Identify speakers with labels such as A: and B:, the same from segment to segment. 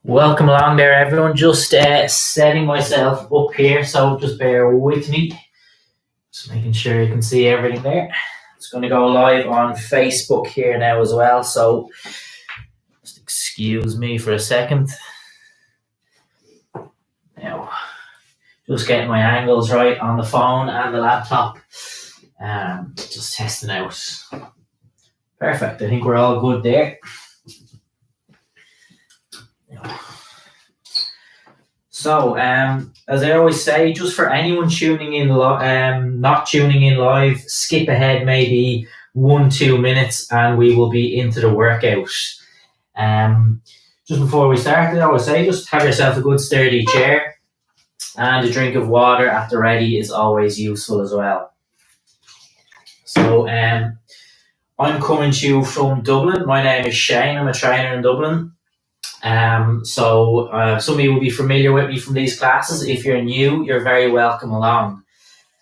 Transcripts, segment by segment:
A: Welcome along there, everyone. Just setting myself up here, so just bear with me. Just making sure you can see everything there. It's going to go live on Facebook here now as well, so just excuse me for a second. Now, just getting my angles right on the phone and the laptop. Just testing out. Perfect. I think we're all good there. So, as I always say, just for anyone tuning in, not tuning in live, skip ahead maybe 1-2 minutes and we will be into the workout. Just before we start, I always say, just have yourself a good sturdy chair and a drink of water at the ready is always useful as well. So, I'm coming to you from Dublin. My name is Shane. I'm a trainer in Dublin. Some of you will be familiar with me from these classes. If you're new, you're very welcome along.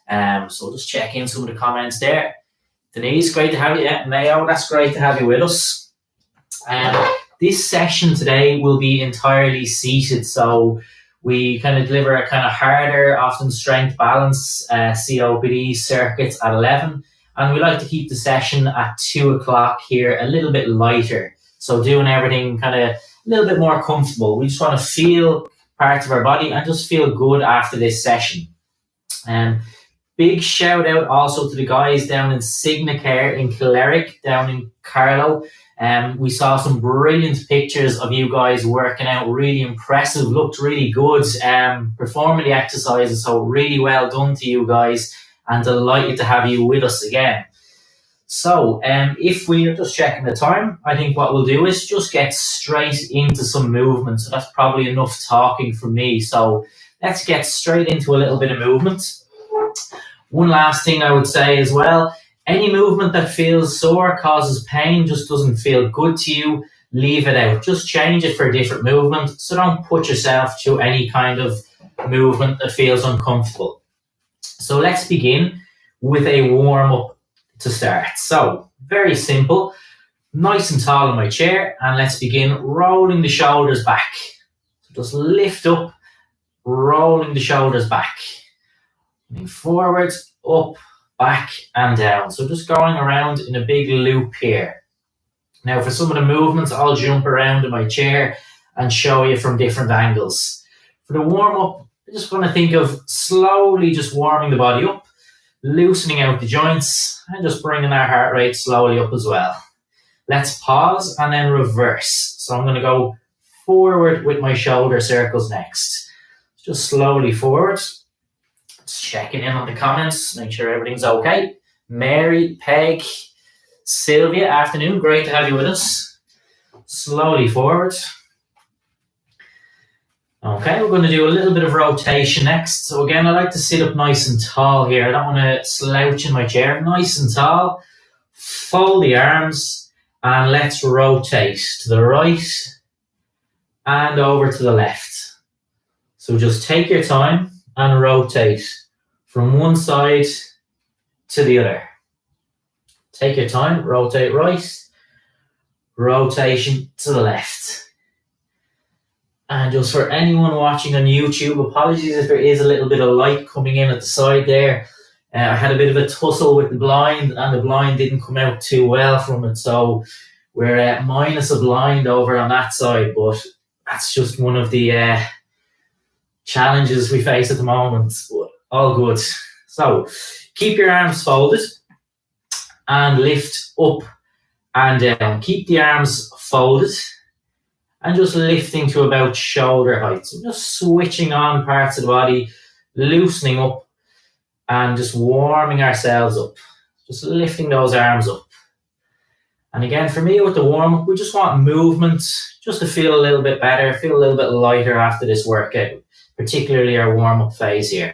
A: So just check in some of the comments there. Denise, great to have you. Yeah, Mayo, that's great to have you with us. This session today will be entirely seated, so we kind of deliver a kind of harder, often strength balance COPD circuits at 11, and we like to keep the session at 2 o'clock here a little bit lighter, so doing everything kind of a little bit more comfortable. We just want to feel parts of our body and just feel good after this session. Big shout out also to the guys down in Signacare in Killerick, down in Carlow. We saw some brilliant pictures of you guys working out, really impressive, looked really good, performing the exercises, so really well done to you guys and delighted to have you with us again. So, if we are just checking the time, I think what we'll do is just get straight into some movement. So that's probably enough talking from me. So let's get straight into a little bit of movement. One last thing I would say as well, any movement that feels sore, causes pain, just doesn't feel good to you, leave it out. Just change it for a different movement. So don't put yourself to any kind of movement that feels uncomfortable. So let's begin with a warm-up to start. So, very simple, nice and tall in my chair, and let's begin rolling the shoulders back. So just lift up, rolling the shoulders back. Moving forwards, up, back, and down. So just going around in a big loop here. Now for some of the movements, I'll jump around in my chair and show you from different angles. For the warm-up, I just want to think of slowly just warming the body up, loosening out the joints and just bringing our heart rate slowly up as well. Let's pause and then reverse. So I'm going to go forward with my shoulder circles next. Just slowly forward. Just checking in on the comments, make sure everything's okay. Mary, Peg, Sylvia, afternoon. Great to have you with us. Slowly forward. Okay, we're going to do a little bit of rotation next. So again, I like to sit up nice and tall here. I don't want to slouch in my chair. Nice and tall. Fold the arms and let's rotate to the right and over to the left. So just take your time and rotate from one side to the other. Take your time, rotate right, rotation to the left. And just for anyone watching on YouTube, apologies if there is a little bit of light coming in at the side there. I had a bit of a tussle with the blind and the blind didn't come out too well from it. So we're minus a blind over on that side, but that's just one of the challenges we face at the moment. But all good. So keep your arms folded and lift up and down. Keep the arms folded and just lifting to about shoulder height. So just switching on parts of the body, loosening up and just warming ourselves up. Just lifting those arms up. And again, for me with the warm-up, we just want movement just to feel a little bit better, feel a little bit lighter after this workout, particularly our warm-up phase here.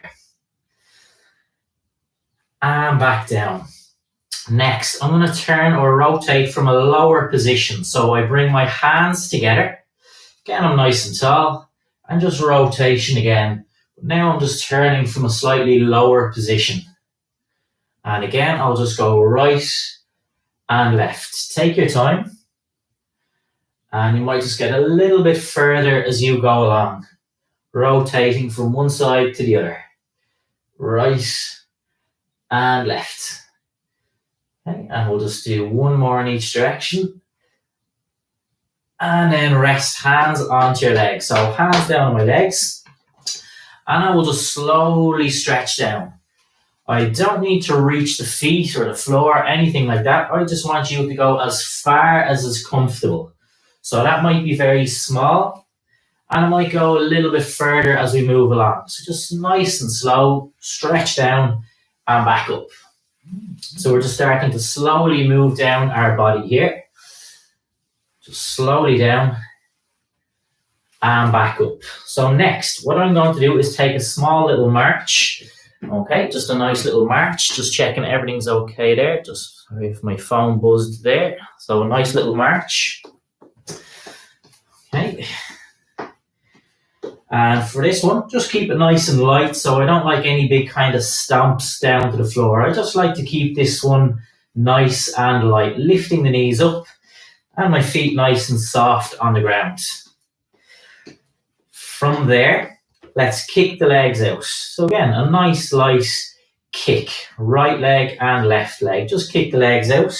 A: And back down. Next, I'm going to turn or rotate from a lower position. So I bring my hands together. Again, I'm nice and tall. And just rotation again. But now I'm just turning from a slightly lower position. And again, I'll just go right and left. Take your time. And you might just get a little bit further as you go along, rotating from one side to the other. Right and left. Okay, and we'll just do one more in each direction. And then rest hands onto your legs. So hands down on my legs. And I will just slowly stretch down. I don't need to reach the feet or the floor or anything like that. I just want you to go as far as is comfortable. So that might be very small. And it might go a little bit further as we move along. So just nice and slow, stretch down and back up. So we're just starting to slowly move down our body here. Just slowly down and back up. So next, what I'm going to do is take a small little march. Okay, just a nice little march. Just checking everything's okay there. Just sorry if my phone buzzed there. So a nice little march. Okay. And for this one, just keep it nice and light. So I don't like any big kind of stomps down to the floor. I just like to keep this one nice and light, lifting the knees up and my feet nice and soft on the ground. From there, let's kick the legs out. So again, a nice light kick, right leg and left leg. Just kick the legs out.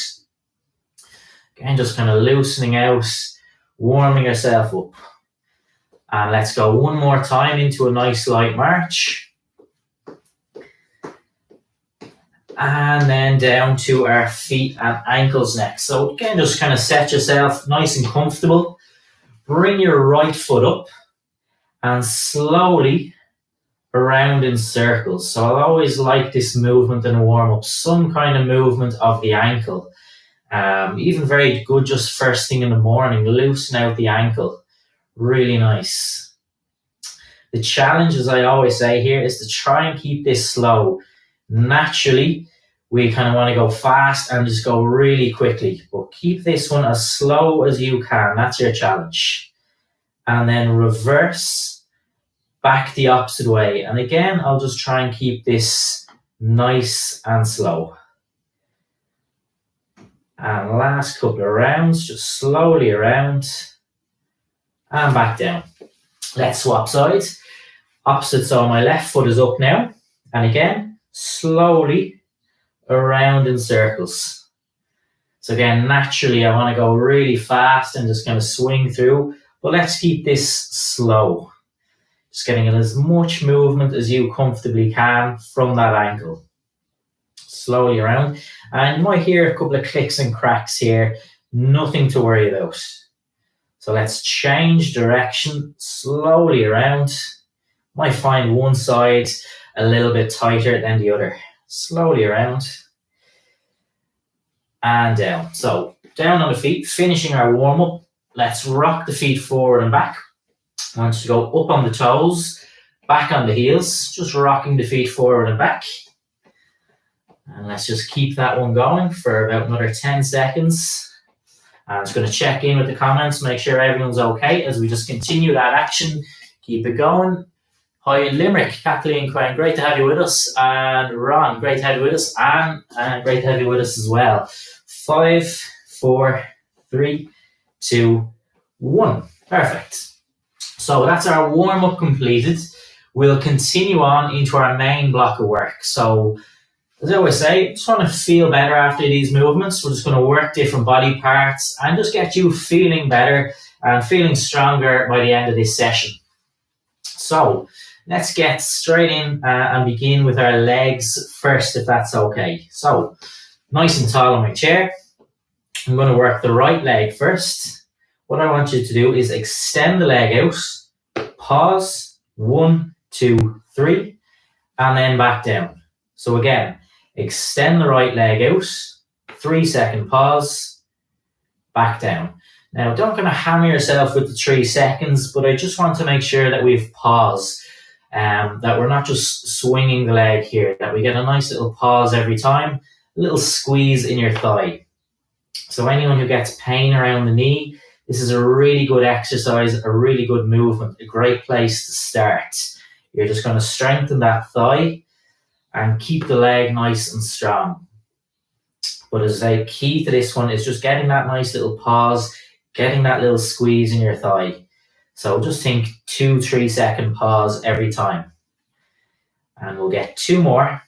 A: Again, just kind of loosening out, warming yourself up. And let's go one more time into a nice light march. And then down to our feet and ankles next. So again, just kind of set yourself nice and comfortable. Bring your right foot up and slowly around in circles. So I always like this movement in a warm-up, some kind of movement of the ankle. Even very good just first thing in the morning, loosen out the ankle. Really nice. The challenge, as I always say here, is to try and keep this slow. Naturally, we kind of want to go fast and just go really quickly, but keep this one as slow as you can. That's your challenge. And then reverse back the opposite way. And again, I'll just try and keep this nice and slow. And last couple of rounds, just slowly around. And back down. Let's swap sides. Opposite, so my left foot is up now. And again, slowly around in circles. So again, naturally, I want to go really fast and just kind of swing through. But let's keep this slow. Just getting in as much movement as you comfortably can from that ankle. Slowly around. And you might hear a couple of clicks and cracks here. Nothing to worry about. So let's change direction slowly around. Might find one side a little bit tighter than the other. Slowly around and down. So down on the feet, finishing our warm-up. Let's rock the feet forward and back. I want you to go up on the toes, back on the heels, just rocking the feet forward and back. And let's just keep that one going for about another 10 seconds. I'm just going to check in with the comments, make sure everyone's okay as we just continue that action. Keep it going. Hi, Limerick, Kathleen Quinn, great to have you with us. And Ron, great to have you with us. And great to have you with us as well. 5, 4, 3, 2, 1. Perfect. So that's our warm-up completed. We'll continue on into our main block of work. So as I always say, just want to feel better after these movements. We're just going to work different body parts and just get you feeling better and feeling stronger by the end of this session. So let's get straight in and begin with our legs first, if that's okay. So nice and tall on my chair. I'm going to work the right leg first. What I want you to do is extend the leg out, pause, 1, 2, 3, and then back down. So again, extend the right leg out, 3-second pause, back down. Now, don't kind of hammer yourself with the 3 seconds, but I just want to make sure that we've paused, that we're not just swinging the leg here, that we get a nice little pause every time, a little squeeze in your thigh. So anyone who gets pain around the knee, this is a really good exercise, a really good movement, a great place to start. You're just going to strengthen that thigh and keep the leg nice and strong. But as I say, key to this one is just getting that nice little pause, getting that little squeeze in your thigh. So just think 2-3 second pause every time. And we'll get 2 more.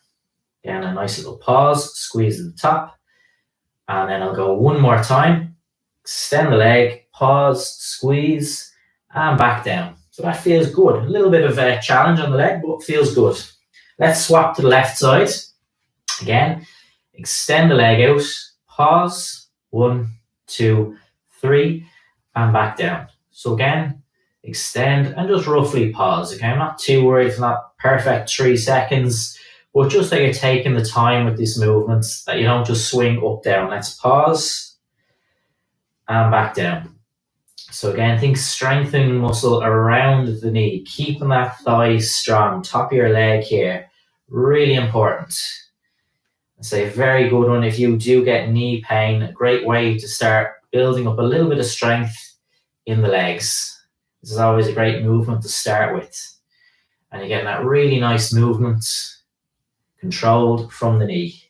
A: Again, a nice little pause, squeeze at the top. And then I'll go 1 more time. Extend the leg, pause, squeeze, and back down. So that feels good. A little bit of a challenge on the leg, but feels good. Let's swap to the left side. Again, extend the leg out, pause, 1, 2, 3, and back down. So again, extend and just roughly pause. Okay, I'm not too worried if it's not perfect 3 seconds, but just that you're taking the time with these movements, that you don't just swing up, down. Let's pause and back down. So again, think strengthening muscle around the knee, keeping that thigh strong, top of your leg here, really important. It's a very good one if you do get knee pain, a great way to start building up a little bit of strength in the legs. This is always a great movement to start with. And you're getting that really nice movement, controlled from the knee.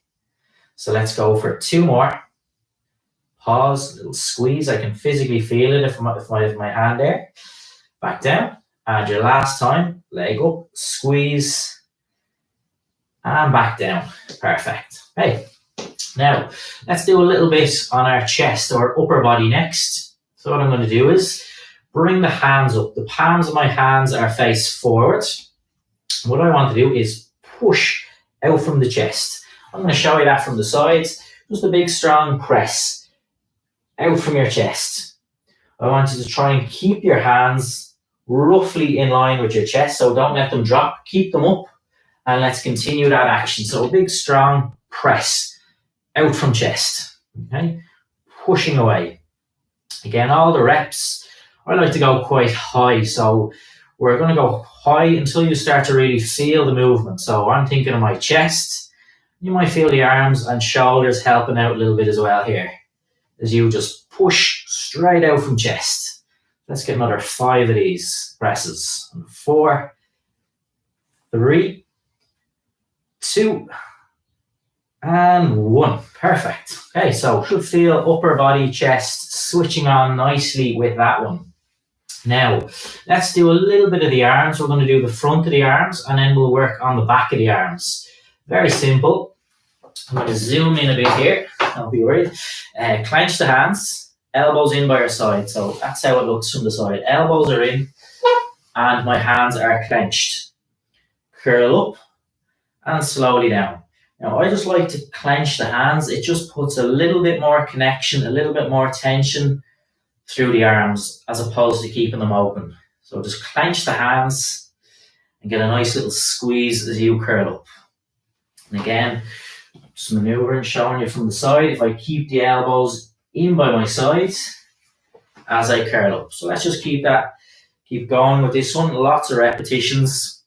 A: So let's go for 2 more. Pause, little squeeze. I can physically feel it if I have my hand there. Back down. And your last time, leg up, squeeze, and back down. Perfect. Hey, now let's do a little bit on our chest or upper body next. So what I'm going to do is bring the hands up. The palms of my hands are face forward. What I want to do is push out from the chest. I'm going to show you that from the sides. Just a big strong press out from your chest. I want you to try and keep your hands roughly in line with your chest, so don't let them drop. Keep them up, and let's continue that action. So a big strong press out from chest. Okay, pushing away. Again, all the reps, I like to go quite high, so we're going to go high until you start to really feel the movement. So I'm thinking of my chest. You might feel the arms and shoulders helping out a little bit as well here, as you just push straight out from chest. Let's get another 5 of these presses. 4, 3, 2, and 1. Perfect. Okay, so should feel upper body, chest switching on nicely with that one. Now, let's do a little bit of the arms. We're going to do the front of the arms, and then we'll work on the back of the arms. Very simple. I'm going to zoom in a bit here. Don't be worried. Clench the hands, elbows in by your side. So that's how it looks from the side. Elbows are in, and my hands are clenched. Curl up, and slowly down. Now, I just like to clench the hands. It just puts a little bit more connection, a little bit more tension through the arms, as opposed to keeping them open. So just clench the hands and get a nice little squeeze as you curl up. And again, just maneuvering, showing you from the side. If I keep the elbows in by my sides as I curl up. So let's just keep going with this one. Lots of repetitions,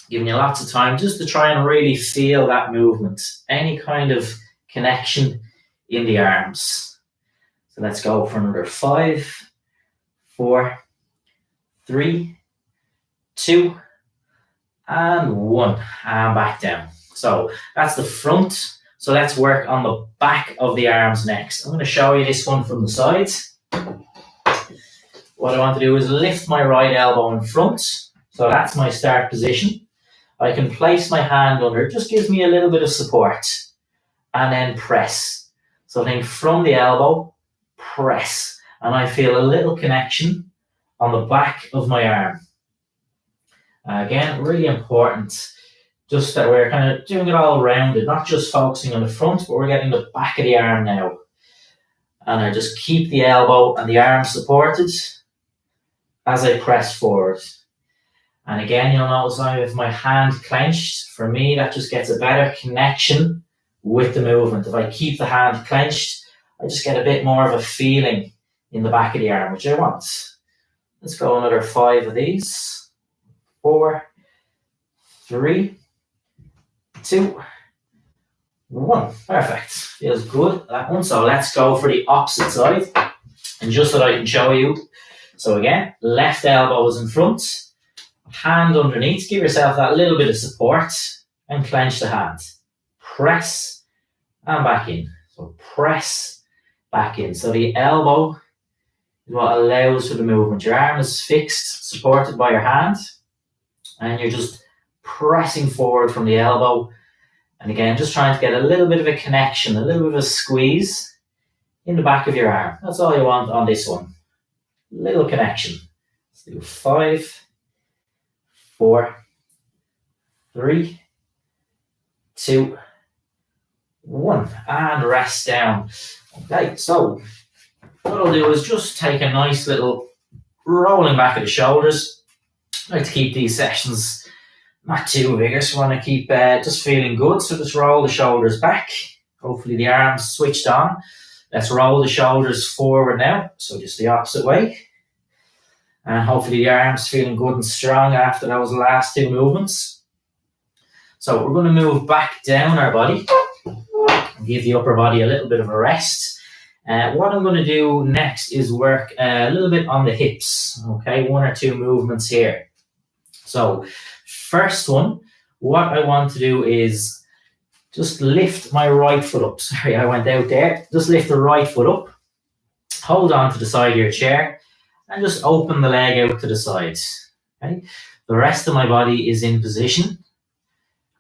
A: giving you lots of time just to try and really feel that movement. Any kind of connection in the arms. So let's go for another 5, 4, 3, 2, and 1. And back down. So that's the front. So let's work on the back of the arms next. I'm going to show you this one from the sides. What I want to do is lift my right elbow in front. So that's my start position. I can place my hand under. It just gives me a little bit of support. And then press. So think from the elbow, press. And I feel a little connection on the back of my arm. Again, really important. Just that we're kind of doing it all rounded, not just focusing on the front, but we're getting the back of the arm now. And I just keep the elbow and the arm supported as I press forward. And again, you'll notice now with my hand clenched, for me, that just gets a better connection with the movement. If I keep the hand clenched, I just get a bit more of a feeling in the back of the arm, which I want. Let's go another 5 of these. 4, 3, 2, 1. Perfect. Feels good, that one. So let's go for the opposite side. And just so that I can show you. So again, left elbow is in front. Hand underneath. Give yourself that little bit of support. And clench the hand. Press and back in. So press, back in. So the elbow is what allows for the movement. Your arm is fixed, supported by your hand, and you're just pressing forward from the elbow. And again, just trying to get a little bit of a connection, a little bit of a squeeze in the back of your arm. That's all you want on this one. Little connection. Let's do 5, 4, 3, 2, 1, and rest down. Okay, so what I'll do is just take a nice little rolling back of the shoulders. I like to keep these sessions not too vigorous. Want to keep just feeling good, so just roll the shoulders back. Hopefully the arms switched on. Let's roll the shoulders forward now, so just the opposite way. And hopefully the arms feeling good and strong after those last 2 movements. So we're going to move back down our body and give the upper body a little bit of a rest. What I'm going to do next is work a little bit on the hips. Okay, 1 or 2 movements here. So first one, what I want to do is just lift my right foot up. Sorry, I went out there. Just lift the right foot up. Hold on to the side of your chair and just open the leg out to the side. Okay? The rest of my body is in position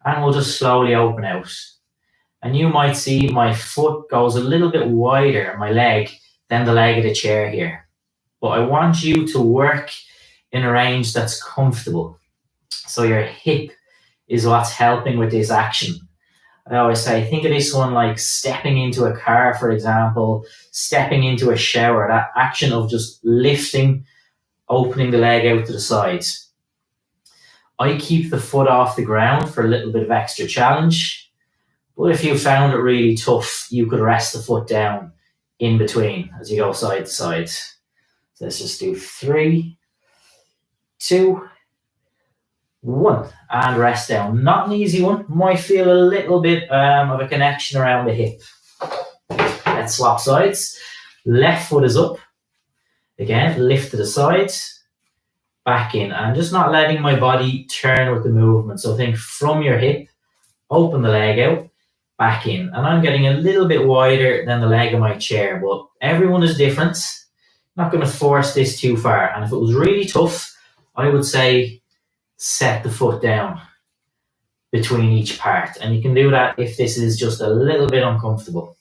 A: and we'll just slowly open out. And you might see my foot goes a little bit wider, my leg, than the leg of the chair here. But I want you to work in a range that's comfortable. So your hip is what's helping with this action. I always say, think of this one like stepping into a car, for example, stepping into a shower, that action of just lifting, opening the leg out to the side. I keep the foot off the ground for a little bit of extra challenge. But if you found it really tough, you could rest the foot down in between as you go side to side. So let's just do 3, 2, 1, and rest down. Not an easy one. Might feel a little bit of a connection around the hip. Let's swap sides. Left foot is up. Again, lift to the side, back in. I'm just not letting my body turn with the movement. So think from your hip, open the leg out, back in. And I'm getting a little bit wider than the leg of my chair, but everyone is different. I'm not going to force this too far. And if it was really tough, I would say set the foot down between each part. And you can do that if this is just a little bit uncomfortable.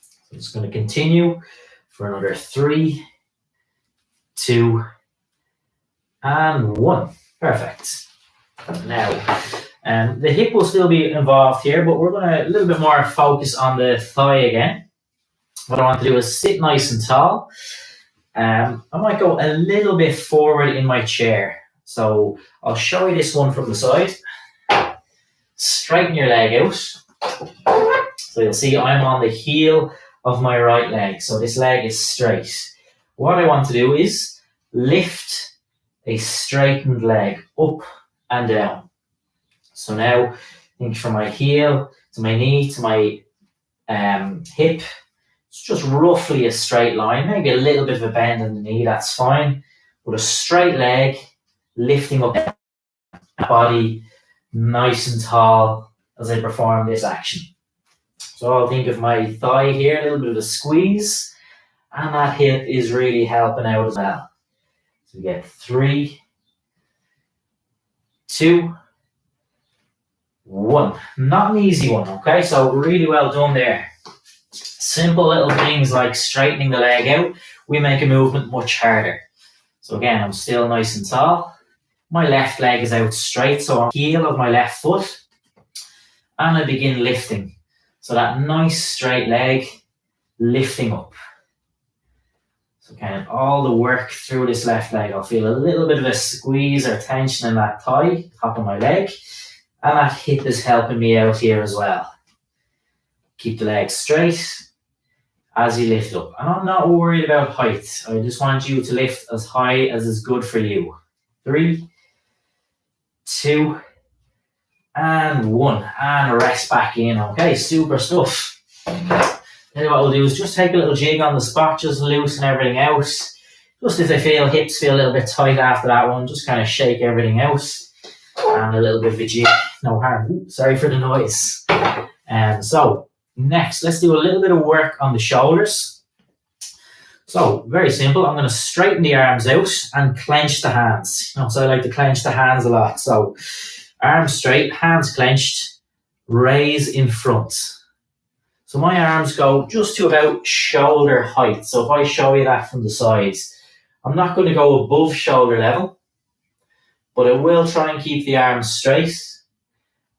A: So I'm just going to continue for another 3, 2, and 1. Perfect. Now, the hip will still be involved here, but we're going to a little bit more focus on the thigh again. What I want to do is sit nice and tall. I might go a little bit forward in my chair. So I'll show you this one from the side. Straighten your leg out. So you'll see I'm on the heel of my right leg. So this leg is straight. What I want to do is lift a straightened leg up and down. So now think from my heel to my knee to my hip. It's just roughly a straight line. Maybe a little bit of a bend in the knee, that's fine. But a straight leg, lifting up the body nice and tall as I perform this action. So I'll think of my thigh here, a little bit of a squeeze, and that hip is really helping out as well. So we get 3, 2, 1. Not an easy one, okay? So really well done there. Simple little things like straightening the leg out, we make a movement much harder. So again, I'm still nice and tall. My left leg is out straight, so I'm heel of my left foot. And I begin lifting. So that nice straight leg, lifting up. So kind of all the work through this left leg. I'll feel a little bit of a squeeze or tension in that thigh, top of my leg. And that hip is helping me out here as well. Keep the leg straight as you lift up. And I'm not worried about height. I just want you to lift as high as is good for you. 3, 2, and 1. And rest back in. Okay, super stuff. Then what we'll do is just take a little jig on the spot, just loosen everything out. Just if I feel hips feel a little bit tight after that one, just kind of shake everything out. And a little bit of a jig, no harm. Ooh, sorry for the noise. So next, let's do a little bit of work on the shoulders. So, very simple. I'm going to straighten the arms out and clench the hands. So I like to clench the hands a lot. So, arms straight, hands clenched, raise in front. So my arms go just to about shoulder height. So if I show you that from the sides, I'm not going to go above shoulder level, but I will try and keep the arms straight.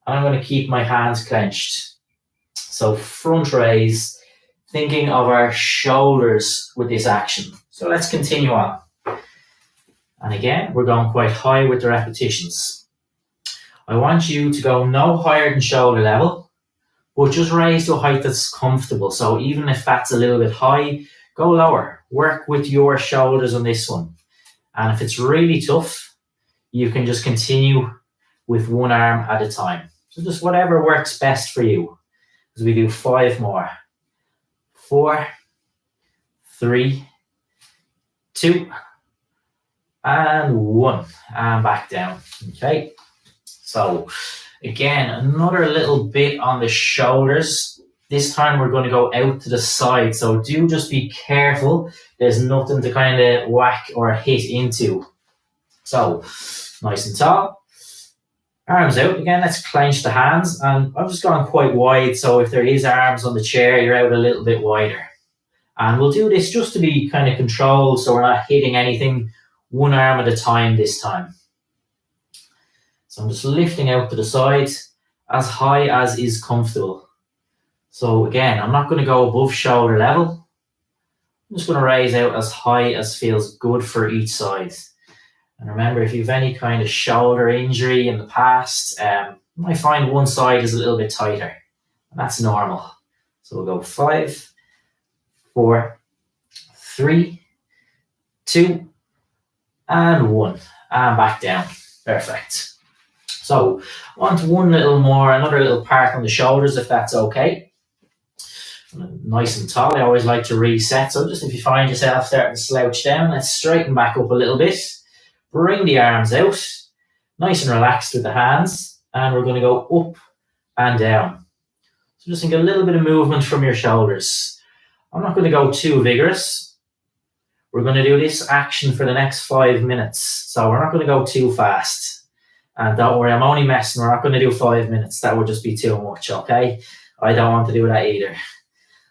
A: And I'm going to keep my hands clenched. So front raise, thinking of our shoulders with this action. So let's continue on. And again, we're going quite high with the repetitions. I want you to go no higher than shoulder level, but just raise to a height that's comfortable. So even if that's a little bit high, go lower. Work with your shoulders on this one. And if it's really tough, you can just continue with one arm at a time. So just whatever works best for you. As we do 5 more. 4, 3, 2, and 1. And back down. Okay. So again, another little bit on the shoulders. This time we're going to go out to the side. So do just be careful. There's nothing to kind of whack or hit into. So nice and tall. Arms out. Again, let's clench the hands. And I've just gone quite wide. So if there is arms on the chair, you're out a little bit wider. And we'll do this just to be kind of controlled so we're not hitting anything one arm at a time this time. So I'm just lifting out to the side as high as is comfortable. So again, I'm not going to go above shoulder level. I'm just going to raise out as high as feels good for each side. And remember, if you have any kind of shoulder injury in the past, you might find one side is a little bit tighter. And that's normal. So we'll go 5, 4, 3, 2, and 1. And back down. Perfect. So I want another little part on the shoulders, if that's okay. Nice and tall. I always like to reset. So just if you find yourself starting to slouch down, let's straighten back up a little bit. Bring the arms out. Nice and relaxed with the hands. And we're going to go up and down. So just think a little bit of movement from your shoulders. I'm not going to go too vigorous. We're going to do this action for the next 5 minutes. So we're not going to go too fast. And don't worry, I'm only messing. We're not going to do 5 minutes. That would just be too much, okay? I don't want to do that either.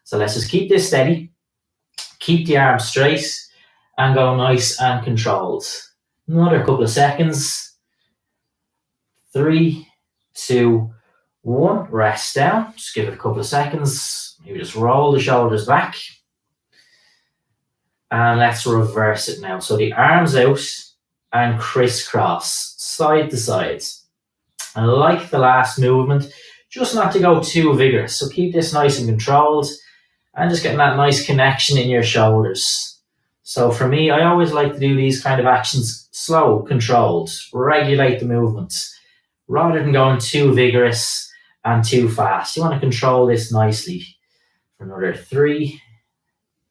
A: So let's just keep this steady. Keep the arms straight and go nice and controlled. Another couple of seconds. 3, 2, 1. Rest down. Just give it a couple of seconds. Maybe just roll the shoulders back. And let's reverse it now. So the arms out and crisscross, side to side. And like the last movement, just not to go too vigorous. So keep this nice and controlled and just getting that nice connection in your shoulders. So for me, I always like to do these kind of actions slow, controlled, regulate the movements rather than going too vigorous and too fast. You want to control this nicely. For another 3,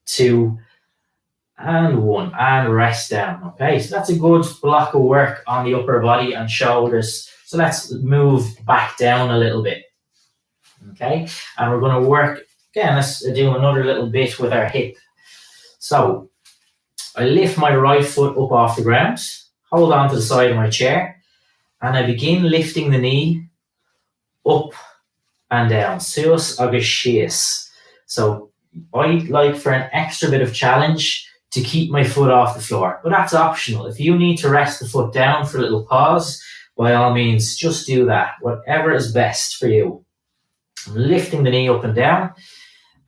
A: 2, and 1, and rest down. Okay, so that's a good block of work on the upper body and shoulders. So let's move back down a little bit. Okay, and we're going to work again. Let's do another little bit with our hip. So I lift my right foot up off the ground, hold on to the side of my chair, and I begin lifting the knee up and down. Sius agus sias. So I like for an extra bit of challenge to keep my foot off the floor, but that's optional. If you need to rest the foot down for a little pause, by all means, just do that. Whatever is best for you. I'm lifting the knee up and down,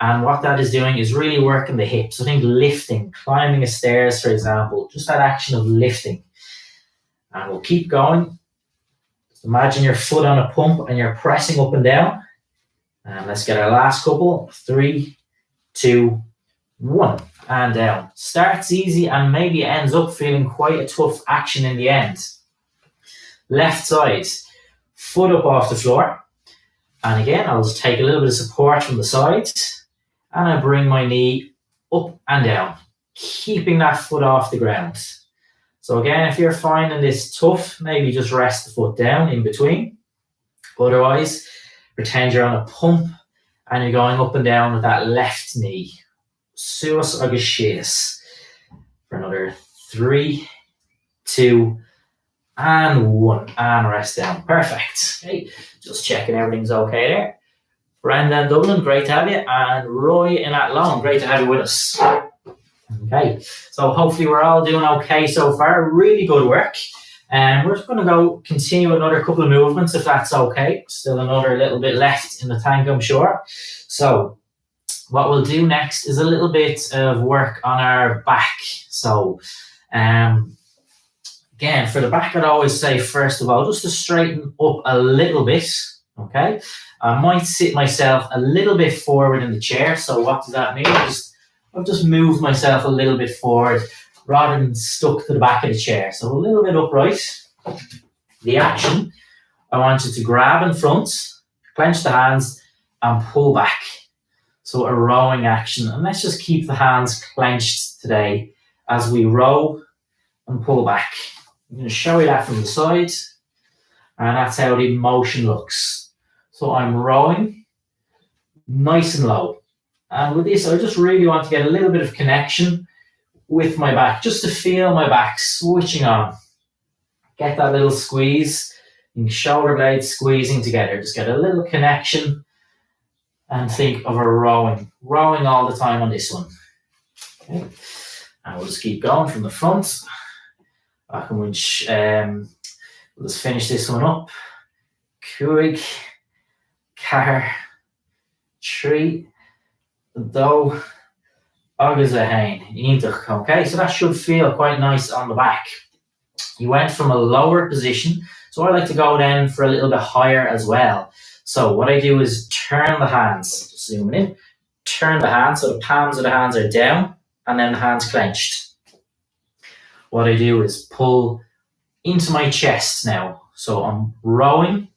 A: and what that is doing is really working the hips. So think lifting, climbing a stairs, for example, just that action of lifting. And we'll keep going. Just imagine your foot on a pump and you're pressing up and down. And let's get our last couple. 3, 2, 1. And down. Starts easy and maybe ends up feeling quite a tough action in the end. Left side, foot up off the floor. And again, I'll just take a little bit of support from the sides. And I bring my knee up and down, keeping that foot off the ground. So again, if you're finding this tough, maybe just rest the foot down in between. Otherwise, pretend you're on a pump and you're going up and down with that left knee. Suas agus sheas. For another 3, 2, and 1. And rest down. Perfect. Okay, just checking everything's okay there. Brendan Dublin, great to have you. And Roy in Athlone, great to have you with us. Okay, so hopefully we're all doing okay so far. Really good work. And we're just going to go continue another couple of movements if that's okay. Still another little bit left in the tank, I'm sure. So what we'll do next is a little bit of work on our back. So again, for the back, I'd always say, first of all, just to straighten up a little bit. Okay, I might sit myself a little bit forward in the chair. So what does that mean? I've just moved myself a little bit forward rather than stuck to the back of the chair. So a little bit upright. The action, I want you to grab in front, clench the hands, and pull back. So a rowing action. And let's just keep the hands clenched today as we row and pull back. I'm going to show you that from the side. And that's how the motion looks. So I'm rowing nice and low. And with this, I just really want to get a little bit of connection with my back, just to feel my back switching on. Get that little squeeze, and shoulder blades squeezing together. Just get a little connection and think of a rowing all the time on this one. Okay. And we'll just keep going from the front. Back and winch. We'll just finish this one up. Cuig, car, tree, do, agus a hain, intach. Okay, so that should feel quite nice on the back. You went from a lower position, so I like to go then for a little bit higher as well. So what I do is turn the hands, zooming in, turn the hands so the palms of the hands are down and then the hands clenched. What I do is pull into my chest now. So I'm rowing,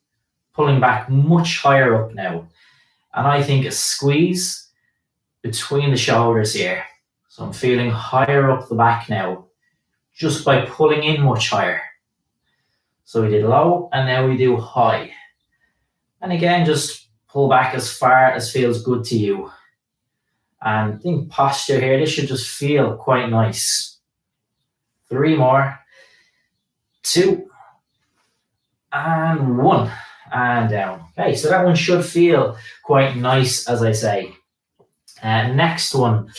A: pulling back much higher up now. And I think a squeeze between the shoulders here. So I'm feeling higher up the back now, just by pulling in much higher. So we did low, and now we do high. And again, just pull back as far as feels good to you. And I think posture here, this should just feel quite nice. 3 more. 2. And 1. And down. Okay, so that one should feel quite nice, as I say. Next one,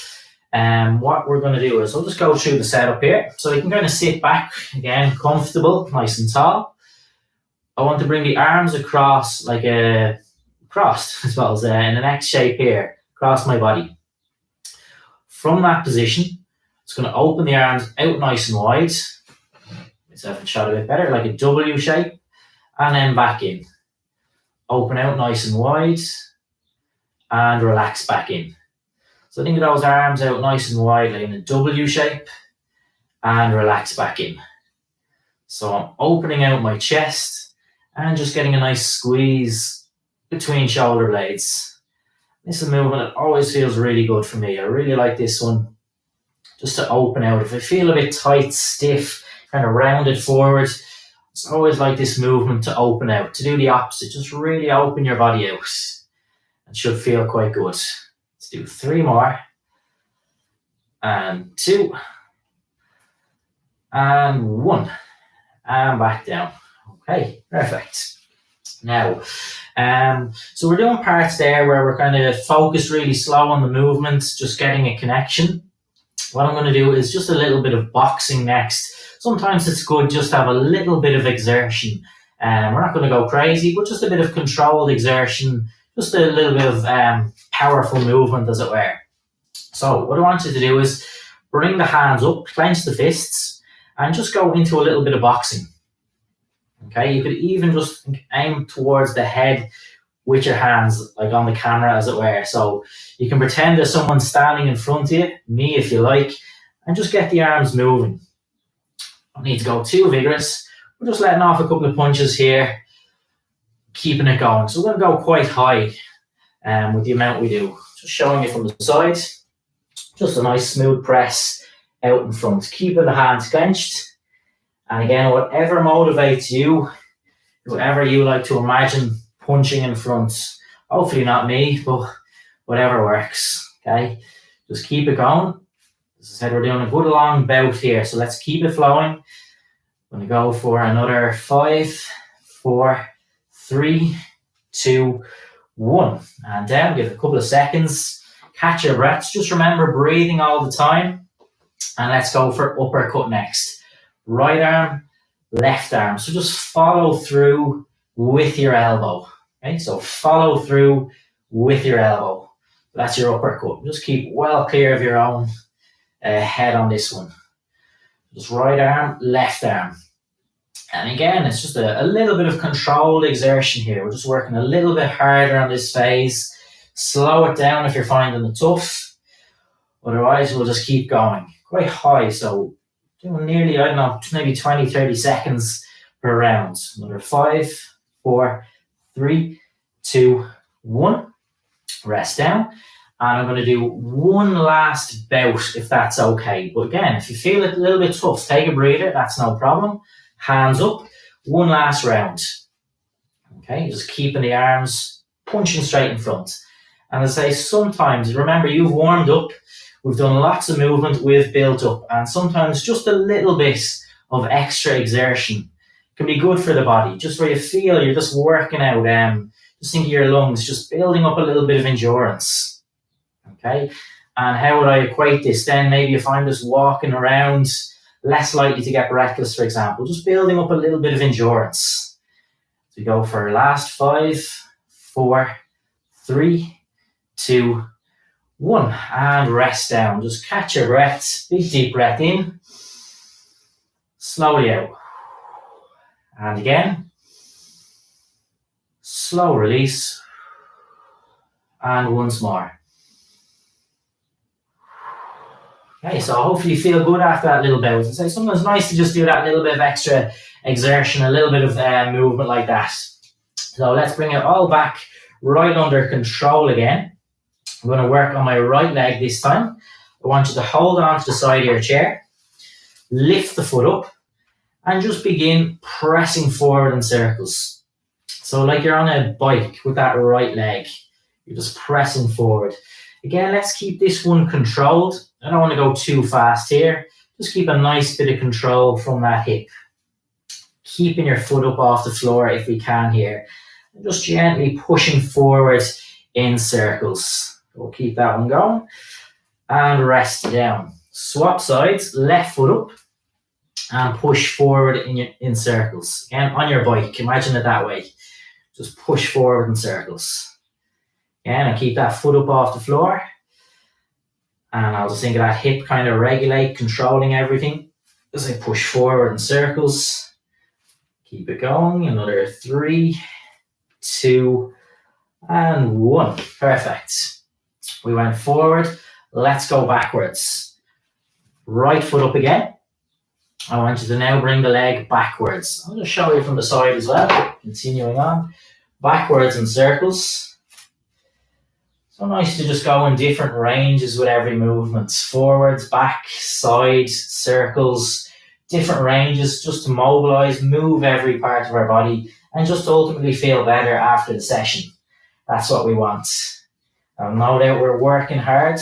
A: what we're going to do is I'll just go through the setup here. So you can kind of sit back, again, comfortable, nice and tall. I want to bring the arms across like a crossed, I suppose, in the next shape here, across my body. From that position, it's going to open the arms out nice and wide. Myself a shot a bit better, like a W shape, and then back in. Open out nice and wide, and relax back in. So think of those arms out nice and wide, like in a W shape, and relax back in. So I'm opening out my chest and just getting a nice squeeze between shoulder blades. This is a movement that always feels really good for me. I really like this one, just to open out. If I feel a bit tight, stiff, kind of rounded forward, it's always like this movement to open out, to do the opposite. Just really open your body out. It should feel quite good. Let's do 3 more. And 2. And 1. And back down. Okay, perfect. Now, so we're doing parts there where we're kind of focused really slow on the movement, just getting a connection. What I'm going to do is just a little bit of boxing next. Sometimes it's good just to have a little bit of exertion. We're not going to go crazy, but just a bit of controlled exertion, just a little bit of powerful movement, as it were. So what I want you to do is bring the hands up, clench the fists, and just go into a little bit of boxing. Okay, you could even just aim towards the head with your hands, like on the camera, as it were. So you can pretend there's someone standing in front of you, me if you like, and just get the arms moving. Don't need to go too vigorous. We're just letting off a couple of punches here, keeping it going. So we're going to go quite high with the amount we do. Just showing you from the side. Just a nice smooth press out in front, keeping the hands clenched. And again, whatever motivates you, whoever you like to imagine punching in front, hopefully not me, but whatever works, okay? Just keep it going. As I said, we're doing a good long bout here, so let's keep it flowing. I'm going to go for another 5, 4, 3, 2, 1. And down, give it a couple of seconds. Catch your breaths. Just remember breathing all the time. And let's go for uppercut next. Right arm, left arm. So just follow through with your elbow. Okay, so follow through with your elbow. That's your uppercut. Just keep well clear of your own head on this one. Just right arm, left arm. And again, it's just a little bit of controlled exertion here. We're just working a little bit harder on this phase. Slow it down if you're finding it tough. Otherwise, we'll just keep going. Quite high, so doing nearly, I don't know, maybe 20, 30 seconds per round. Another 5, 4, 3, 2, 1. Rest down. And I'm going to do one last bout, if that's okay. But again, if you feel it a little bit tough, take a breather. That's no problem. Hands up. One last round. Okay, just keeping the arms punching straight in front. And as I say, sometimes, remember, you've warmed up. We've done lots of movement. We've built up. And sometimes just a little bit of extra exertion can be good for the body. Just where you feel you're just working out. Just think of your lungs, just building up a little bit of endurance. Okay, and how would I equate this then? Maybe if I'm just walking around, less likely to get breathless, for example, just building up a little bit of endurance. So we go for last 5, 4, 3, 2, 1, and rest down. Just catch your breath, big deep breath in, slowly out. And again, slow release, and once more. Okay, so hopefully you feel good after that little bit. As I say, sometimes it's nice to just do that little bit of extra exertion, a little bit of movement like that. So let's bring it all back right under control again. I'm going to work on my right leg this time. I want you to hold on to the side of your chair, lift the foot up, and just begin pressing forward in circles. So like you're on a bike with that right leg, you're just pressing forward. Again, let's keep this one controlled. I don't want to go too fast here. Just keep a nice bit of control from that hip. Keeping your foot up off the floor if we can here. And just gently pushing forward in circles. We'll keep that one going. And rest down. Swap sides, left foot up. And push forward in circles. Again, on your bike, imagine it that way. Just push forward in circles. Again, and keep that foot up off the floor. And I'll just think of that hip kind of regulate, controlling everything as I push forward in circles. Keep it going. Another 3, 2, and 1. Perfect. We went forward. Let's go backwards. Right foot up again. I want you to now bring the leg backwards. I'll just show you from the side as well. Continuing on. Backwards in circles. So nice to just go in different ranges with every movement. Forwards, back, side, circles, different ranges just to mobilize, move every part of our body and just ultimately feel better after the session. That's what we want. No doubt we're working hard.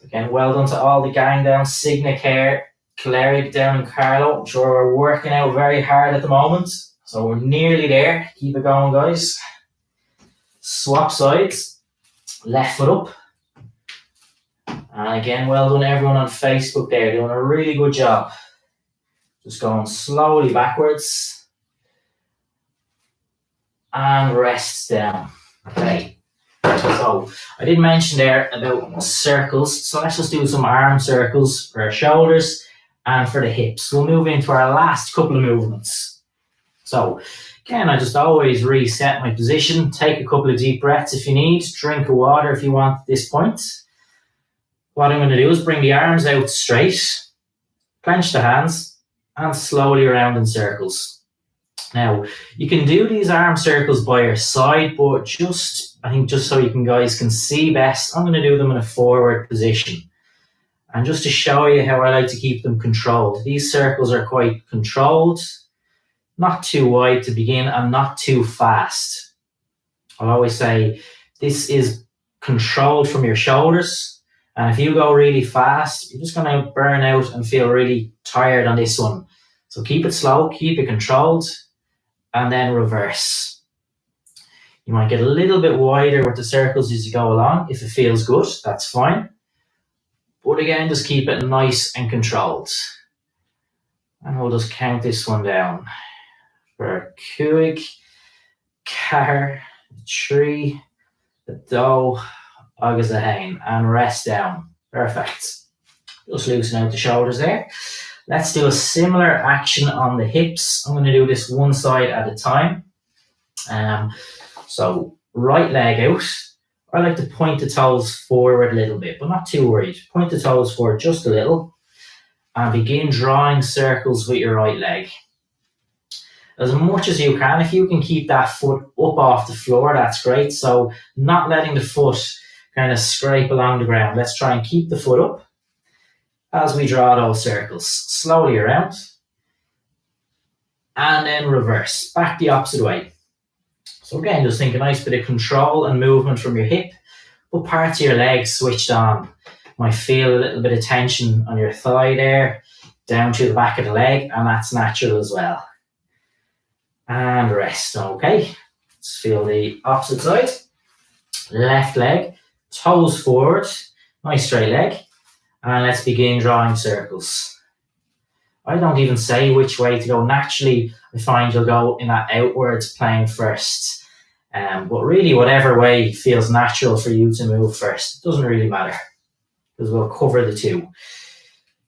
A: Again, well done to all the gang down, Signa Care, Cleric down in Carlo. I'm sure we're working out very hard at the moment. So we're nearly there. Keep it going, guys. Swap sides. Left foot up. And again, well done everyone on Facebook there, doing a really good job. Just going slowly backwards. And rest down. Okay. So I did mention there about circles. So let's just do some arm circles for our shoulders and for the hips. We'll move into our last couple of movements. So again, I just always reset my position, take a couple of deep breaths if you need, drink of water if you want at this point. What I'm going to do is bring the arms out straight, clench the hands, and slowly around in circles. Now, you can do these arm circles by your side, but just so you guys can see best, I'm going to do them in a forward position. And just to show you how I like to keep them controlled. These circles are quite controlled. Not too wide to begin and not too fast. I'll always say this is controlled from your shoulders. And if you go really fast, you're just going to burn out and feel really tired on this one. So keep it slow, keep it controlled, and then reverse. You might get a little bit wider with the circles as you go along. If it feels good, that's fine. But again, just keep it nice and controlled. And we'll just count this one down. For Kuig, Car, Tree, the Doe, Agus a Hain, and rest down. Perfect. Just loosen out the shoulders there. Let's do a similar action on the hips. I'm going to do this one side at a time. So right leg out. I like to point the toes forward a little bit, but not too worried. Point the toes forward just a little and begin drawing circles with your right leg. As much as you can. If you can keep that foot up off the floor, that's great. So not letting the foot kind of scrape along the ground. Let's try and keep the foot up as we draw those circles. Slowly around. And then reverse. Back the opposite way. So again, just think a nice bit of control and movement from your hip, but parts of your legs switched on. You might feel a little bit of tension on your thigh there, down to the back of the leg, and that's natural as well. And rest, okay. Let's feel the opposite side. Left leg, toes forward, nice straight leg. And let's begin drawing circles. I don't even say which way to go. Naturally, I find you'll go in that outwards plane first. But really, whatever way feels natural for you to move first, it doesn't really matter. Because we'll cover the two.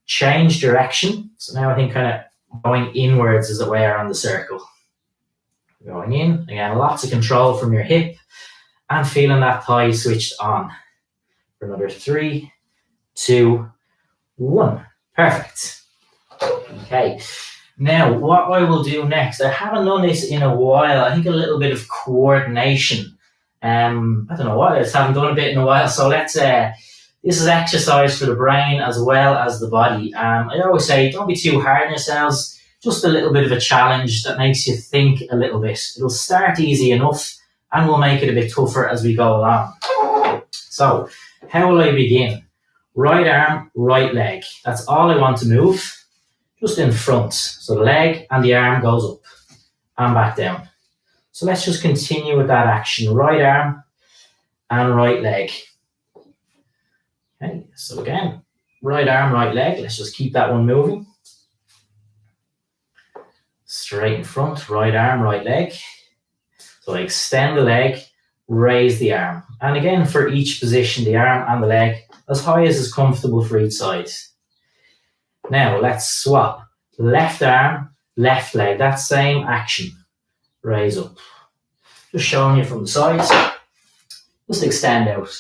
A: Change direction. So now I think kind of going inwards is the way around the circle. Going in, again, lots of control from your hip and feeling that thigh switched on. For another 3, 2, 1. Perfect. Okay. Now, what I will do next, I haven't done this in a while. I think a little bit of coordination. I don't know why, I just haven't done a bit in a while. So let's, this is exercise for the brain as well as the body. I always say, don't be too hard on yourselves. Just a little bit of a challenge that makes you think a little bit. It'll start easy enough and we'll make it a bit tougher as we go along. So, how will I begin? Right arm, right leg. That's all I want to move. Just in front. So the leg and the arm goes up and back down. So let's just continue with that action. Right arm and right leg. Okay, so again, right arm, right leg. Let's just keep that one moving. Straight in front, right arm, right leg. So I extend the leg, raise the arm. And again, for each position, the arm and the leg, as high as is comfortable for each side. Now, let's swap. Left arm, left leg. That same action. Raise up. Just showing you from the sides. Just extend out.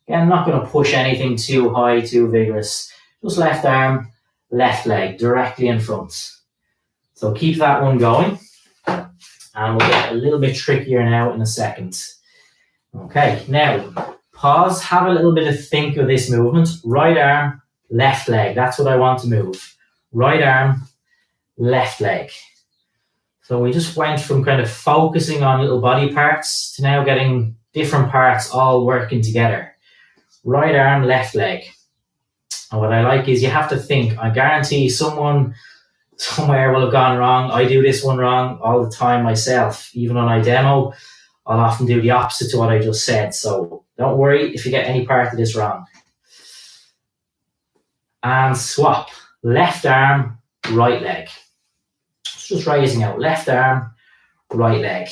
A: Again, not going to push anything too high, too vigorous. Just left arm, left leg, directly in front. So keep that one going. And we'll get a little bit trickier now in a second. Okay, now pause, have a little bit of think of this movement. Right arm, left leg. That's what I want to move. Right arm, left leg. So we just went from kind of focusing on little body parts to now getting different parts all working together. Right arm, left leg. And what I like is you have to think. I guarantee someone somewhere will have gone wrong. I do this one wrong all the time myself. Even when I demo, I'll often do the opposite to what I just said. So don't worry if you get any part of this wrong. And swap. Left arm, right leg. Just raising out. Left arm, right leg.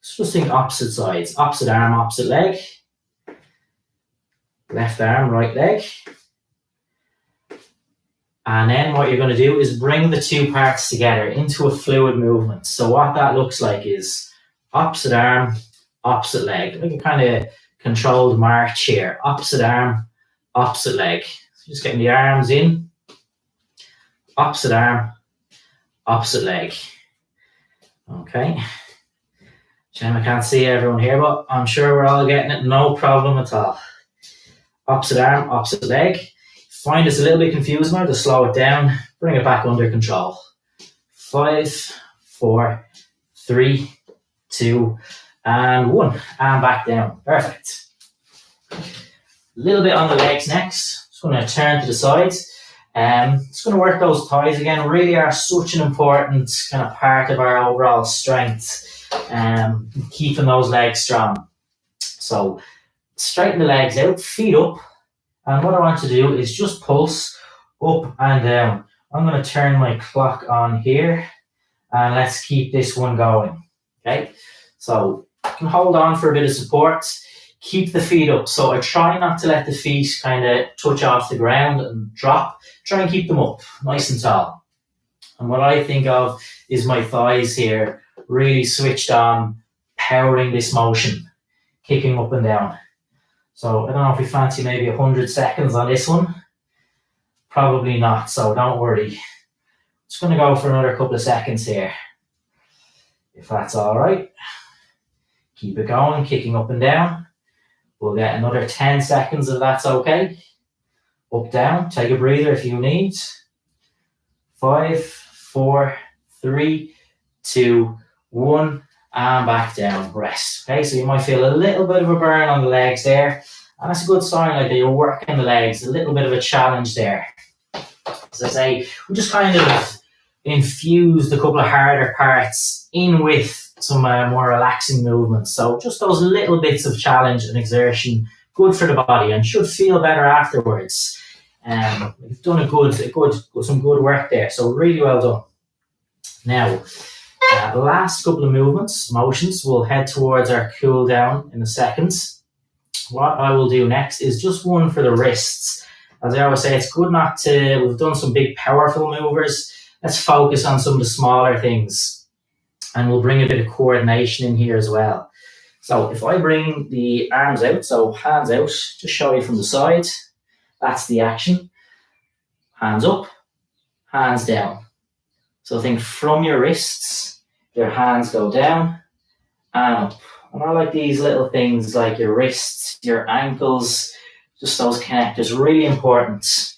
A: Just think opposite sides. Opposite arm, opposite leg. Left arm, right leg. And then what you're going to do is bring the two parts together into a fluid movement. So what that looks like is opposite arm, opposite leg. Like a kind of controlled march here. Opposite arm, opposite leg. So just getting the arms in. Opposite arm, opposite leg. Okay. Shame I can't see everyone here, but I'm sure we're all getting it. No problem at all. Opposite arm, opposite leg. Find it's a little bit confusing now, just slow it down, bring it back under control. 5, 4, 3, 2, and 1. And back down. Perfect. A little bit on the legs next. Just going to turn to the sides. Just going to work those thighs again. Really are such an important kind of part of our overall strength. Keeping those legs strong. So straighten the legs out, feet up. And what I want to do is just pulse up and down. I'm going to turn my clock on here. And let's keep this one going. Okay, so you can hold on for a bit of support. Keep the feet up. So I try not to let the feet kind of touch off the ground and drop. Try and keep them up, nice and tall. And what I think of is my thighs here really switched on, powering this motion, kicking up and down. So I don't know if you fancy maybe 100 seconds on this one. Probably not, so don't worry. Just going to go for another couple of seconds here, if that's all right. Keep it going, kicking up and down. We'll get another 10 seconds if that's okay. Up, down, take a breather if you need. 5, 4, 3, 2, 1, and back down, rest. Okay, so you might feel a little bit of a burn on the legs there, and that's a good sign like that you're working the legs, a little bit of a challenge there. As I say, we just kind of infused a couple of harder parts in with some more relaxing movements. So just those little bits of challenge and exertion, good for the body and should feel better afterwards. You've done some good work there. So really well done. Now, the last couple of motions, we'll head towards our cool down in a second. What I will do next is just one for the wrists. As I always say, it's good not to, we've done some big powerful movers. Let's focus on some of the smaller things. And we'll bring a bit of coordination in here as well. So if I bring the arms out, so hands out, just show you from the side. That's the action. Hands up, hands down. So think from your wrists, your hands go down and up. And I like these little things like your wrists, your ankles, just those connectors, really important. So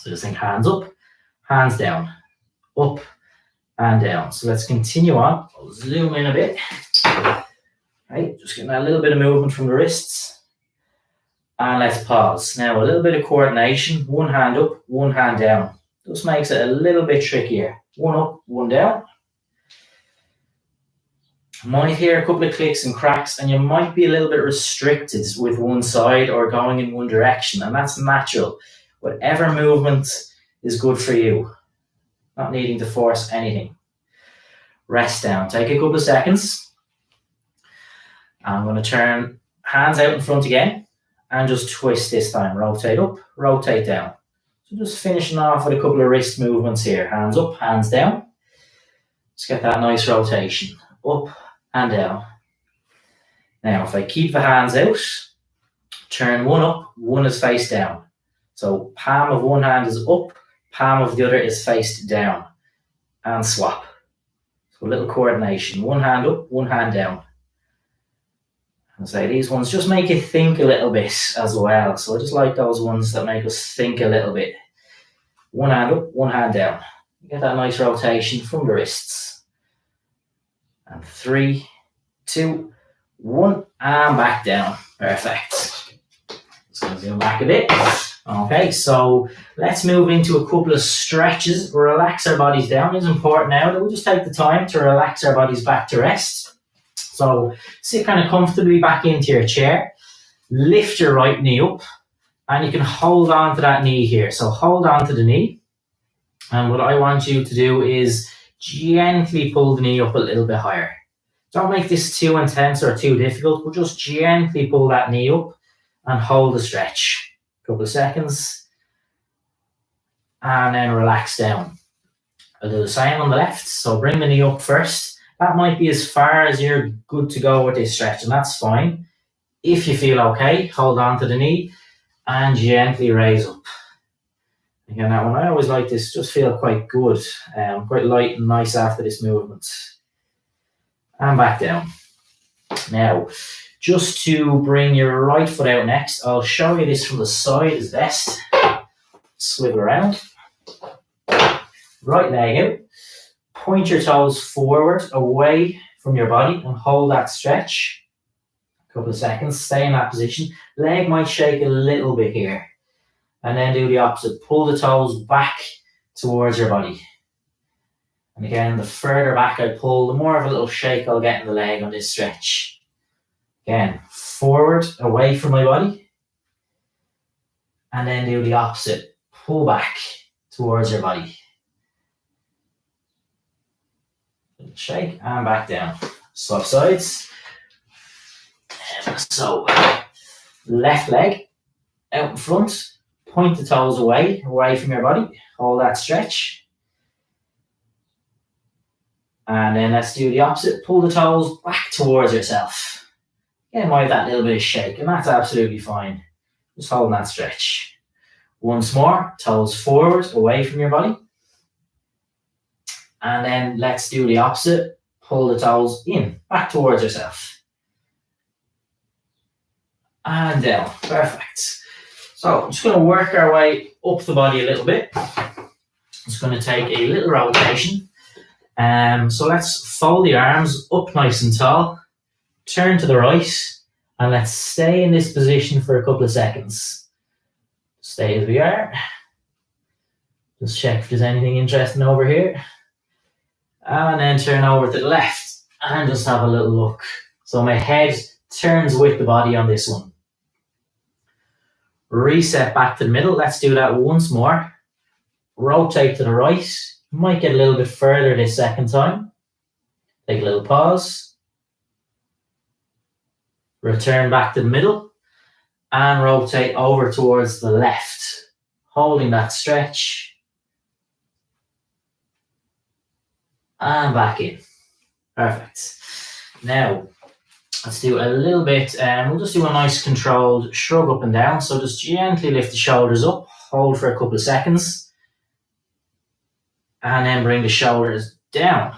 A: just think hands up, hands down, up and down. So let's continue on. I'll zoom in a bit. Right, just getting a little bit of movement from the wrists. And let's pause. Now a little bit of coordination. One hand up, one hand down. Just makes it a little bit trickier. One up, one down. You might hear a couple of clicks and cracks and you might be a little bit restricted with one side or going in one direction, and that's natural. Whatever movement is good for you. Not needing to force anything. Rest down. Take a couple of seconds. I'm going to turn hands out in front again and just twist this time. Rotate up, rotate down. So just finishing off with a couple of wrist movements here. Hands up, hands down. Just get that nice rotation. Up and down. Now if I keep the hands out, turn one up, one is face down. So palm of one hand is up, palm of the other is faced down. And swap. So a little coordination. One hand up, one hand down. And say these ones just make you think a little bit as well. So I just like those ones that make us think a little bit. One hand up, one hand down. You get that nice rotation from the wrists. And 3, 2, 1, and back down. Perfect. Just going to zoom back a bit. Okay, so let's move into a couple of stretches. Relax our bodies down. It's important now that we just take the time to relax our bodies back to rest. So sit kind of comfortably back into your chair. Lift your right knee up and you can hold on to that knee here. So hold on to the knee. And what I want you to do is gently pull the knee up a little bit higher. Don't make this too intense or too difficult, but just gently pull that knee up and hold the stretch. A couple of seconds. And then relax down. I'll do the same on the left. So bring the knee up first. That might be as far as you're good to go with this stretch, and that's fine. If you feel okay, hold on to the knee and gently raise up. Again, that one, I always like this, just feel quite good, quite light and nice after this movement. And back down. Now, just to bring your right foot out next, I'll show you this from the side is best. Swivel around. Right leg out. Point your toes forward, away from your body, and hold that stretch. Couple of seconds, stay in that position. Leg might shake a little bit here. And then do the opposite. Pull the toes back towards your body. And again, the further back I pull, the more of a little shake I'll get in the leg on this stretch. Again, forward, away from my body. And then do the opposite. Pull back towards your body. Little shake and back down. Swap sides. So, left leg out in front. Point the toes away from your body. Hold that stretch. And then let's do the opposite. Pull the toes back towards yourself. Again, might have that little bit of shake, and that's absolutely fine. Just holding that stretch. Once more, toes forward, away from your body. And then let's do the opposite. Pull the toes in, back towards yourself. And down. Perfect. So I'm just going to work our way up the body a little bit. It's going to take a little rotation. So let's fold the arms up nice and tall. Turn to the right. And let's stay in this position for a couple of seconds. Stay as we are. Just check if there's anything interesting over here. And then turn over to the left. And just have a little look. So my head turns with the body on this one. Reset back to the middle. Let's do that once more. Rotate to the right. Might get a little bit further this second time. Take a little pause. Return back to the middle. And rotate over towards the left. Holding that stretch. And back in. Perfect. Now, let's do a little bit, we'll just do a nice controlled shrug up and down. So just gently lift the shoulders up, hold for a couple of seconds, and then bring the shoulders down.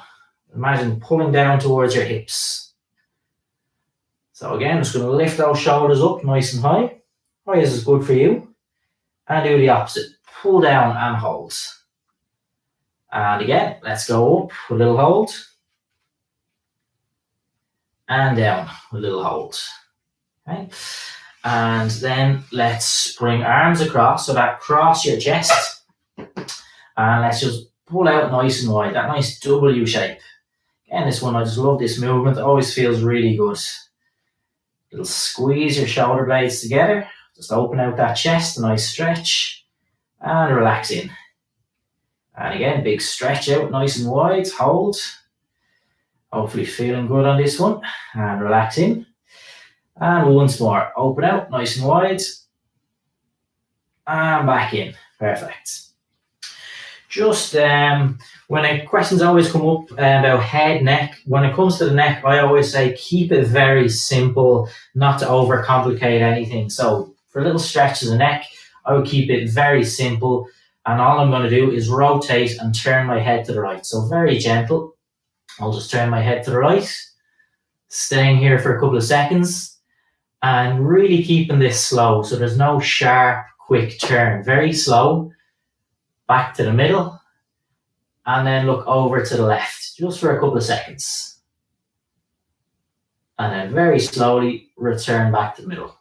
A: Imagine pulling down towards your hips. So again, just going to lift those shoulders up nice and high. High is good for you. And do the opposite. Pull down and hold. And again, let's go up, a little hold. And down, a little hold. Okay. And then let's bring arms across, so that cross your chest. And let's just pull out nice and wide, that nice W shape. Again, this one, I just love this movement, it always feels really good. Little squeeze your shoulder blades together, just open out that chest, a nice stretch, and relax in. And again, big stretch out, nice and wide, hold. Hopefully feeling good on this one. And relax in. And once more, open out, nice and wide. And back in. Perfect. Just when questions always come up about head, neck. When it comes to the neck, I always say keep it very simple, not to overcomplicate anything. So for little stretches of the neck, I would keep it very simple. And all I'm going to do is rotate and turn my head to the right. So very gentle. I'll just turn my head to the right, staying here for a couple of seconds, and really keeping this slow. So there's no sharp, quick turn. Very slow. Back to the middle, and then look over to the left, just for a couple of seconds. And then very slowly return back to the middle.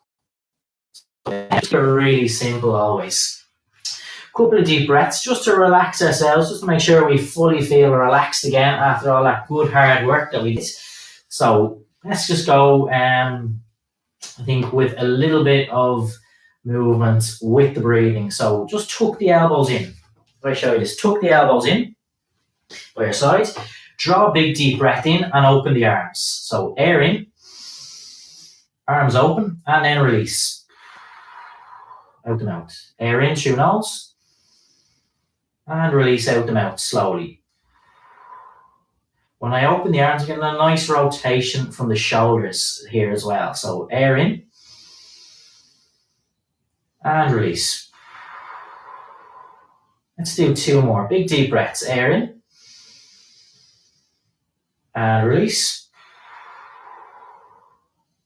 A: It's really simple always. Couple of deep breaths just to relax ourselves, just to make sure we fully feel relaxed again after all that good hard work that we did. So let's just go, I think, with a little bit of movement with the breathing. So just tuck the elbows in. If I show you this, tuck the elbows in by your sides. Draw a big deep breath in and open the arms. So air in, arms open, and then release. Out the mouth. Air in through nose. And release out the mouth slowly. When I open the arms, I get a nice rotation from the shoulders here as well. So air in. And release. Let's do two more. Big deep breaths. Air in. And release.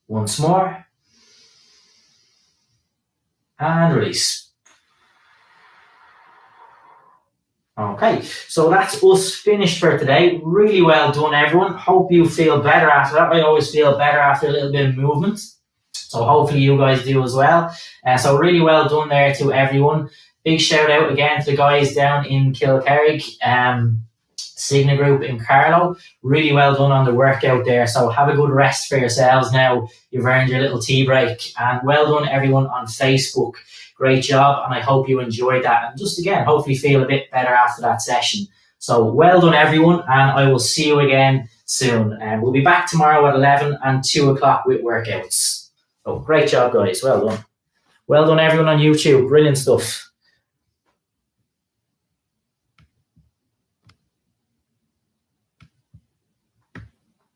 A: Once more. And release. Okay, so that's us finished for today. Really well done, everyone. Hope you feel better after that. I always feel better after a little bit of movement. So hopefully you guys do as well. So really well done there to everyone. Big shout out again to the guys down in Kilcarrig, Signa Group in Carlow. Really well done on the workout there. So have a good rest for yourselves now. You've earned your little tea break. And well done everyone on Facebook. Great job, and I hope you enjoyed that. And just again, hopefully feel a bit better after that session. So well done, everyone, and I will see you again soon. And we'll be back tomorrow at 11 and 2 o'clock with workouts. So great job, guys. Well done. Well done, everyone on YouTube. Brilliant stuff.